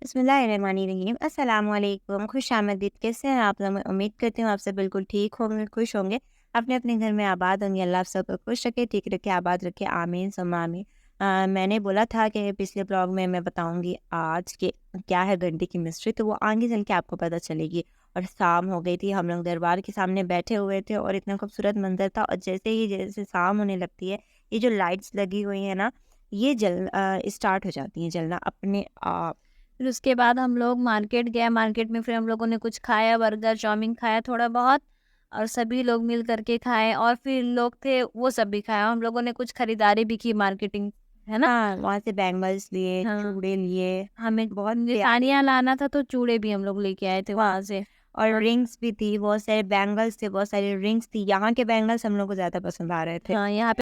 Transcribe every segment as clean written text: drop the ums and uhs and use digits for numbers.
बिस्मिल्लाहिर्रहमानिर्रहीम। अस्सलामुअलैकुम, खुशामदीद। कैसे हैं आप लोग? मैं उम्मीद करती हूँ आप सब बिल्कुल ठीक होंगे, खुश होंगे, अपने अपने घर में आबाद होंगे। अल्लाह आप सबको खुश रखे, ठीक रखे, आबाद रखे, आमीन सुम्मा आमीन। मैंने बोला था कि पिछले ब्लॉग में मैं बताऊंगी आज के क्या है घंटे की मिस्ट्री, तो वो आगे चल के आपको पता चलेगी। और शाम हो गई थी, हम लोग दरबार के सामने बैठे हुए थे और इतना खूबसूरत मंजर था। और जैसे शाम होने लगती है, ये जो लाइट्स लगी हुई है ना, ये स्टार्ट हो जाती हैं जलना अपने आप। फिर उसके बाद हम लोग मार्केट गए, मार्केट में फिर हम लोगों ने कुछ खाया, बर्गर, चाउमीन खाया थोड़ा बहुत, और सभी लोग मिल कर के खाए, और फिर लोग थे वो सब भी खाया। हम लोगों ने कुछ खरीदारी भी की, मार्केटिंग, है ना? हाँ, वहाँ से बैंगल्स लिए, हाँ, चूड़े लिए, हमें बहुत मुझे प्यारे। साड़ियाँ लाना था तो चूड़े भी हम लोग लेके आए थे हाँ, वहाँ से। और और रिंग्स भी थी, बहुत सारे बैंगल्स थे, बहुत सारी रिंग्स थी। यहाँ के बैंगल्स हम लोग को ज़्यादा पसंद आ रहे थे। हाँ, यहाँ पे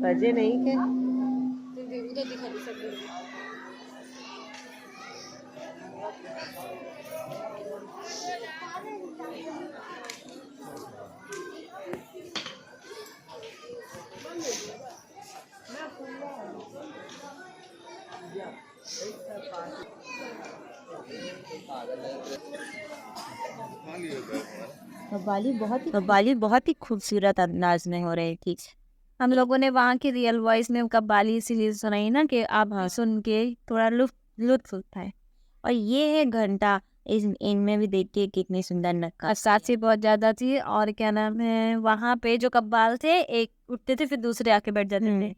बजे नहीं के कव्वाली बहुत ही खूबसूरत अंदाज में हो रही थी। हम लोगों ने वहाँ की रियल वॉइस में कव्वाली इसीलिए सुनाई ना, कि आप भी सुन के थोड़ा लुत्फ उठाए। और ये है घंटा, इनमें भी देखिए कितनी सुंदर नक्काशी है। असासी बहुत ज्यादा थी, और क्या नाम है, वहाँ पे जो कव्वाल थे एक उठते थे फिर दूसरे आके बैठ जाते थे।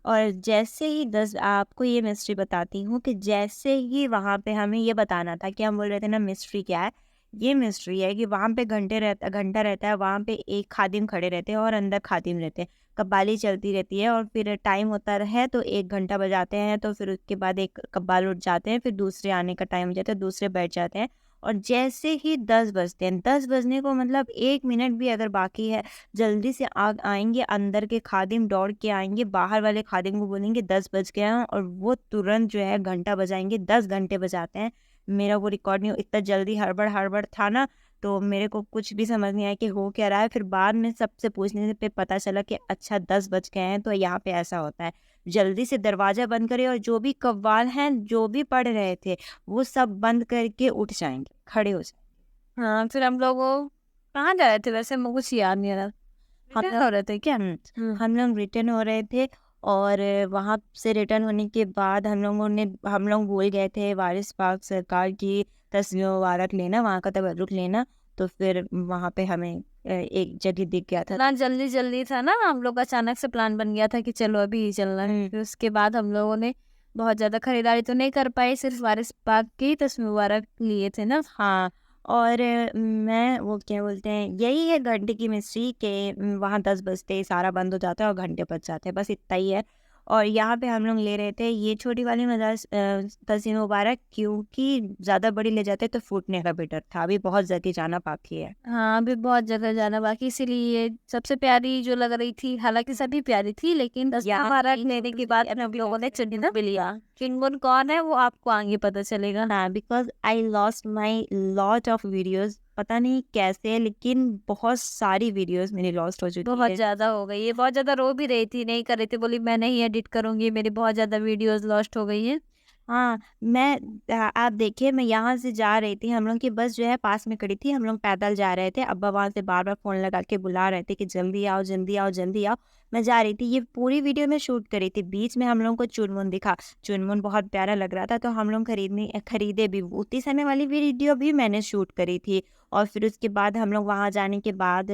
और जैसे ही 10 आपको ये मिस्ट्री बताती हूँ कि जैसे ही वहाँ पे हमें ये बताना था कि हम बोल रहे थे ना मिस्ट्री क्या है, ये मिस्ट्री है कि वहाँ पे घंटा रहता है, वहाँ पे एक खादिम खड़े रहते हैं और अंदर खादिम रहते हैं। कव्वाली चलती रहती है और फिर टाइम होता है तो 1 घंटा बजाते हैं, तो फिर उसके बाद एक कव्वाल उठ जाते हैं, फिर दूसरे आने का टाइम हो जाता है, दूसरे बैठ जाते हैं। और जैसे ही 10 बजते हैं, 10 बजने को मतलब 1 मिनट भी अगर बाकी है, जल्दी से आएंगे अंदर के खादिम, दौड़ के आएंगे, बाहर वाले खादिम को बोलेंगे 10 बज गए हैं, और वो तुरंत जो है घंटा बजाएंगे। 10 घंटे बजाते हैं। मेरा वो रिकॉर्ड नहीं, इतना जल्दी हड़बड़ हड़बड़ था ना, तो मेरे को कुछ भी समझ नहीं आया कि हो क्या रहा है। फिर बाद में सबसे पूछने से पे पता चला कि अच्छा 10 बज गए हैं, तो यहाँ पे ऐसा होता है। जल्दी से दरवाज़ा बंद करिए और जो भी कव्वाल हैं, जो भी पढ़ रहे थे, वो सब बंद करके उठ जाएँगे, खड़े हो जाएँगे। हाँ, फिर हम लोग वो कहाँ जा रहे थे वैसे? मुझे कुछ याद नहीं आ रहा। हम रिटर्न हो रहे थे क्या? हम लोग रिटर्न हो रहे थे और वहाँ से रिटर्न होने के बाद हम लोग भूल गए थे वारिस पाक सरकार की तस्वीर मुबारक लेना, वहाँ का तबरुक लेना। तो फिर वहाँ पे हमें एक जगह दिख गया था। इतना जल्दी था ना, हम लोग का अचानक से प्लान बन गया था कि चलो अभी ही चलना है। फिर उसके बाद हम लोगों ने बहुत ज़्यादा खरीदारी तो नहीं कर पाई, सिर्फ वारिस पाक की तस्वीर मुबारक लिए थे ना। हाँ, और मैं वो क्या बोलते हैं, यही है घंटे की मिस्ट्री कि वहाँ 10 बजते ही सारा बंद हो जाता है और घंटे बज जाते हैं, बस इतना ही है। और यहाँ पे हम लोग ले रहे थे ये छोटी वाली तस्वीर मुबारक, क्योंकि ज़्यादा बड़ी ले जाते तो फूटने का भी डर था। अभी बहुत जल्दी जाना बाकी है। हाँ, अभी बहुत जगह जाना बाकी, इसीलिए ये सबसे प्यारी जो लग रही थी, हालांकि सभी प्यारी थी, लेकिन तस्वीर यहाँ मुबारक लेने के बाद हम लोगों ने चुनमुन भी लिया। चुनमुन कौन है वो आपको आगे पता चलेगा। हाँ, because I lost my lot of videos, पता नहीं कैसे, लेकिन बहुत सारी वीडियोज़ मेरी लॉस्ट हो चुकी बहुत है। ज़्यादा हो गई है, बहुत ज़्यादा रो भी रही थी, नहीं कर रही थी, बोली मैं नहीं एडिट करूँगी, मेरी बहुत ज़्यादा वीडियोज़ लॉस्ट हो गई हैं। हाँ, आप देखिए, मैं यहाँ से जा रही थी, हम लोग की बस जो है पास में खड़ी थी, हम लोग पैदल जा रहे थे। अब्बा वहाँ से बार-बार फ़ोन लगा के बुला रहे थे कि जल्दी आओ, जल्दी आओ, जल्दी आओ। मैं जा रही थी, ये पूरी वीडियो मैं शूट करी थी। बीच में हम लोगों को चुनमुन दिखा, चुनमुन बहुत प्यारा लग रहा था, तो हम लोग खरीदे भी। उतनी समय वाली वीडियो भी मैंने शूट करी थी। और फिर उसके बाद हम लोग वहाँ जाने के बाद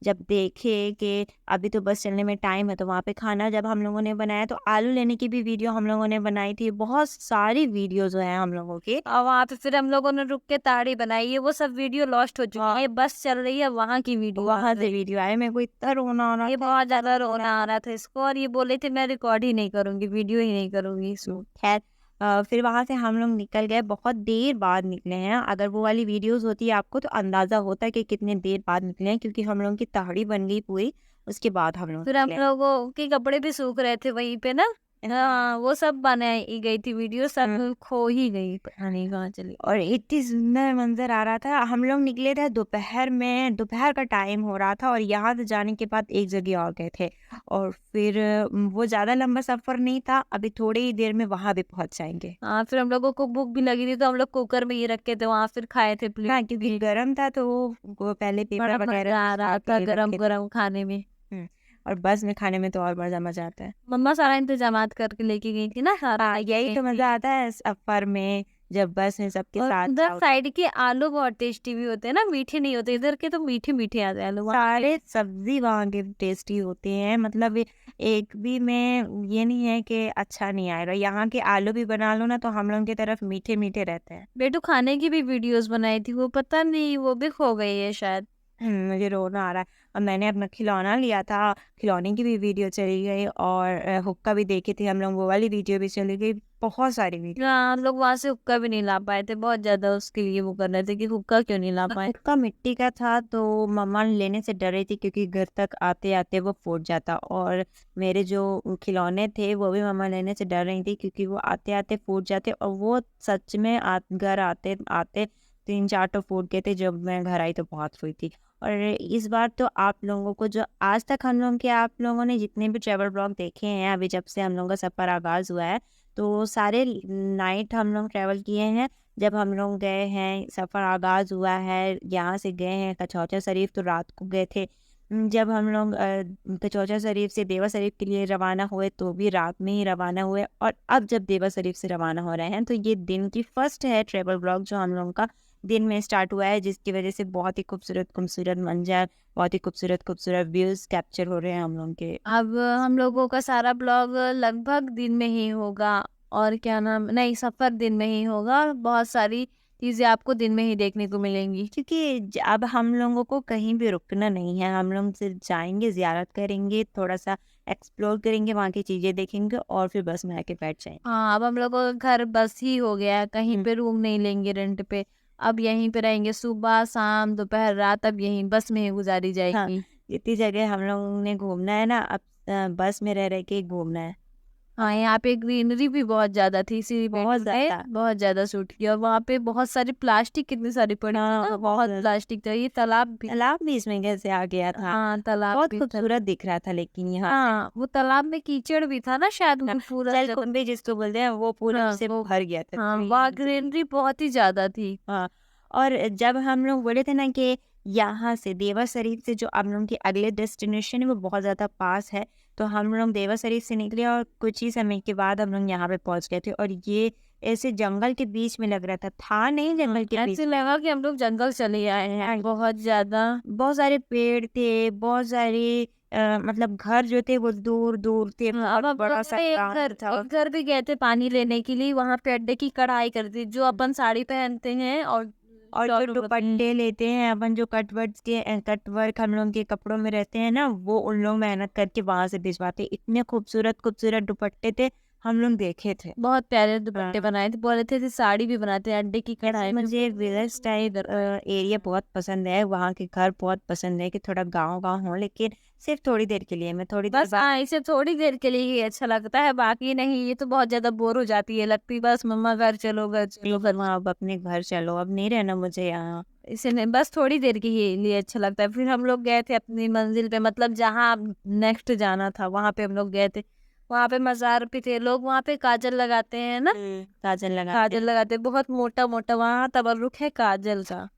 जब देखे कि अभी तो बस चलने में टाइम है, तो वहाँ पे खाना जब हम लोगों ने बनाया, तो आलू लेने की भी वीडियो हम लोगों ने बनाई थी। बहुत सारी वीडियो जो हैं हम लोगों की। और वहाँ पे फिर हम लोगों ने रुक के ताड़ी बनाई है, वो सब वीडियो लॉस्ट हो चुकी है, बस चल रही है वहाँ की वीडियो। वहाँ से वीडियो आए, मेरे को इतना रोना आ रहा ये था, बहुत ज़्यादा रोना आ रहा था इसको, और ये बोले थे मैं रिकॉर्ड ही नहीं करूँगी, वीडियो ही नहीं करूँगी इसको। खैर फिर वहाँ से हम लोग निकल गए, बहुत देर बाद निकले हैं। अगर वो वाली वीडियोज़ होती आपको तो अंदाज़ा होता कि कितने देर बाद निकले हैं, क्योंकि हम लोगों की ताड़ी बन गई पूरी, उसके बाद हम लोग फिर हम निकले। लोगों के कपड़े भी सूख रहे थे वहीं पे ना। हाँ, वो सब बनाई गई थी वीडियो, सब खो ही गई, पता नहीं कहाँ चली। और इतनी सुंदर मंज़र आ रहा था। हम लोग निकले थे दोपहर में, दोपहर का टाइम हो रहा था और यहाँ से जाने के बाद एक जगह और गए थे। और फिर वो ज़्यादा लंबा सफ़र नहीं था, अभी थोड़ी ही देर में वहाँ भी पहुँच जाएँगे। हाँ, फिर हम लोगों को भूख भी लगी थी, तो हम लोग कुकर में ये रखे थे वहाँ, फिर खाए थे प्लेट हाँ, क्योंकि गरम था तो वो पहले पेपर बड़ा वगैरह मजा आ रहा था के गरम रखे थे। गरम खाने में। और बस में खाने में तो और मज़ा आता है। मम्मा सारा इंतजामात करके लेके गई थी ना, सारा हाँ, यही तो मज़ा आता है सफ़र में, जब बस में सबके और साथ उधर जाओ। साइड के आलू बहुत टेस्टी भी होते हैं ना, मीठे नहीं होते, इधर के तो मीठे मीठे आते हैं आलू वहाँ के। सारे सब्ज़ी वहाँ के टेस्टी होते हैं, मतलब एक भी में ये नहीं है कि अच्छा नहीं आएगा। यहाँ के आलू भी बना लो ना, तो हम लोग की तरफ मीठे-मीठे रहते हैं। बेटू खाने की भी वीडियोस बनाई थी, वो पता नहीं वो भी खो गई है शायद। मुझे रोना आ रहा है। और मैंने अपना खिलौना लिया था, खिलौने की भी वीडियो चली गई और हुक्का भी देखे थे हम लोग, वो वाली वीडियो भी चली गई। बहुत सारी वीडियो। हाँ, हम लोग वहाँ से हुक्का भी नहीं ला पाए थे, बहुत ज्यादा उसके लिए वो कर रहे थे कि हुक्का क्यों नहीं ला पाए। हुक्का मिट्टी का था, तो मम्मा लेने से डर रही थी क्योंकि घर तक आते-आते वो फूट जाता। और मेरे जो खिलौने थे वो भी मम्मा लेने से डर रही थी क्योंकि वो आते-आते फूट जाते, और वो सच में घर आते-आते 3-4 तो फूट गए थे। जब मैं घर आई तो बहुत हुई थी। और इस बार तो आप लोगों को जो आज तक हम लोग के आप लोगों ने जितने भी ट्रैवल ब्लॉग देखे हैं, अभी जब से हम लोगों का सफ़र आगाज़ हुआ है, तो सारे नाइट हम लोग ट्रैवल किए हैं। जब हम लोग गए हैं, सफ़र आगाज़ हुआ है, यहाँ से गए हैं कचौचा शरीफ, तो रात को गए थे। जब हम लोग कचौचा शरीफ से देवा शरीफ के लिए रवाना हुए, तो भी रात में ही रवाना हुए। और अब जब देवा शरीफ से रवाना हो रहे हैं, तो ये दिन की फर्स्ट है ट्रैवल ब्लॉग जो हम लोगों का दिन में स्टार्ट हुआ है, जिसकी वजह से बहुत ही खूबसूरत मंजर, बहुत ही खूबसूरत व्यूज़ कैप्चर हो रहे हैं हम लोगों के। अब हम लोगों का सारा ब्लॉग लगभग दिन में ही होगा, और क्या नाम, नहीं, सफर दिन में ही होगा, बहुत सारी चीजें आपको दिन में ही देखने को मिलेंगी। क्योंकि अब हम लोगों को कहीं भी रुकना नहीं है, हम लोग सिर्फ जाएंगे, ज़ियारत करेंगे, थोड़ा सा एक्सप्लोर करेंगे, वहाँ की चीज़ें देखेंगे और फिर बस में आके बैठ जाएंगे। हाँ, अब हम लोगों का घर बस ही हो गया है, कहीं पे रूम नहीं लेंगे रेंट पे, अब यहीं पे रहेंगे, सुबह शाम दोपहर रात अब यहीं बस में ही गुजारी हाँ, जाएगी। जितनी जगह हम लोगों ने घूमना है ना, अब बस में रह के ही घूमना है। हाँ, यहाँ पे ग्रीनरी भी बहुत ज़्यादा थी, इसीलिए बहुत ज़्यादा। बहुत ज़्यादा सूट किया। और वहाँ पे बहुत सारी प्लास्टिक कितनी सारी पड़ी थी हाँ, ना, बहुत बहुत ज़्यादा। प्लास्टिक था। ये तालाब भी तालाब भी इसमें कैसे आ गया था? हाँ, तालाब बहुत भी था। खूबसूरत दिख रहा था लेकिन यहाँ से। हाँ, वो तालाब में कीचड़ भी था ना शायद वो पूरा जलकुंभी जिसको बोलते हैं वो पूरा हाँ, उससे वो भर गया था। हाँ, वहाँ ग्रीनरी बहुत ही ज़्यादा थी। हाँ, और जब हम लोग बोले थे ना कि यहाँ से देवा शरीफ से जो हम लोग की अगले डेस्टिनेशन है वो बहुत ज़्यादा पास है, तो हम लोग देवा शरीफ से निकले और कुछ ही समय के बाद हम लोग यहाँ पे पहुँच गए थे। और ये ऐसे जंगल के बीच में लग रहा था नहीं जंगल के बीच ऐसे लगा कि हम लोग जंगल चले आए हैं, बहुत ज़्यादा। बहुत सारे पेड़ थे, बहुत सारे मतलब घर जो थे वो दूर-दूर थे, अब बहुत हम बड़ा लोग सा ने ग्राउंड था। एक घर भी गए थे पानी लेने के लिए, वहाँ पे अड्डे की कढ़ाई कर दी, जो अपन साड़ी पहनते हैं और और जो शॉल होते हैं। दुपट्टे लेते हैं अपन जो कट वर्क हम लोग के कपड़ों में रहते हैं ना, वो उन लोग मेहनत करके वहाँ से भिजवाते। इतने खूबसूरत दुपट्टे थे, हम लोग देखे थे। बहुत प्यारे दुपट्टे हाँ। बनाए थे, बोले थे साड़ी भी बनाते हैं अड्डे की कढ़ाई में। मुझे विलेज टाइप एरिया बहुत पसंद है, वहाँ के घर बहुत पसंद है कि थोड़ा गाँव-गाँव हो, लेकिन सिर्फ थोड़ी देर के लिए। मैं थोड़ी देर बस बाद हाँ, इसे थोड़ी देर के लिए ही अच्छा लगता है, बाकी नहीं। ये तो बहुत ज़्यादा बोर हो जाती है, लगती बस मम्मा घर चलो, घर चलो, घर। वहाँ अब अपने घर चलो, अब नहीं रहना मुझे यहाँ। इसे नहीं, बस थोड़ी देर के ही लिए अच्छा लगता है। फिर हम लोग गए थे अपनी मंजिल पे, मतलब जहाँ नेक्स्ट जाना था वहाँ पे हम लोग गए थे। वहाँ पे मज़ार भी थे, लोग वहाँ पे काजल लगाते हैं ना, काजल लगाते काजल लगाते हैं, बहुत मोटा-मोटा वहाँ तबर्रुक है काजल का।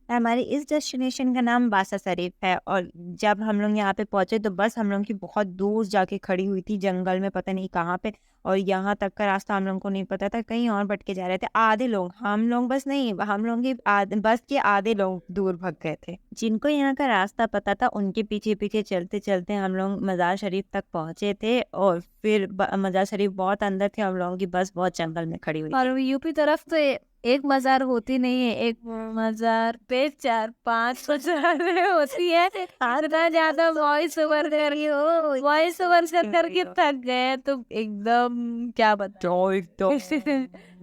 हमारे इस डेस्टिनेशन का नाम बासा शरीफ है। और जब हम लोग यहाँ पे पहुँचे तो बस हम लोग की बहुत दूर जाके खड़ी हुई थी जंगल में, पता नहीं कहाँ पे। और यहाँ तक का रास्ता हम लोग को नहीं पता था, कहीं और भटके जा रहे थे। आधे लोग, हम लोग बस नहीं, हम लोग की बस के आधे लोग दूर भग गए थे। जिनको यहाँ का रास्ता पता था उनके पीछे पीछे चलते चलते हम लोग मज़ार शरीफ तक पहुँचे थे। और फिर मज़ार शरीफ बहुत अंदर थे, हम लोगों की बस बहुत जंगल में खड़ी हुई थी। और यूपी तरफ तो एक मज़ार होती नहीं है, एक मज़ार पे 4-5 मज़ारें होती है। इतना ज़्यादा वॉइस ओवर कर रही हो, वॉइस ओवर कर के थक गए तो एकदम क्या बताऊँ।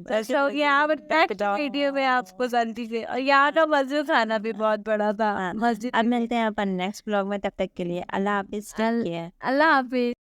अच्छा हो गया, आप नेक्स्ट वीडियो में आपको जल्दी से। और यहाँ का मस्जिद खाना भी बहुत बड़ा था, हाँ, मस्जिद। अब मिलते हैं अपन नेक्स्ट ब्लॉग में, तब तक के लिए अल्लाह हाफिज़, टेक केयर। अल्लाह हाफिज।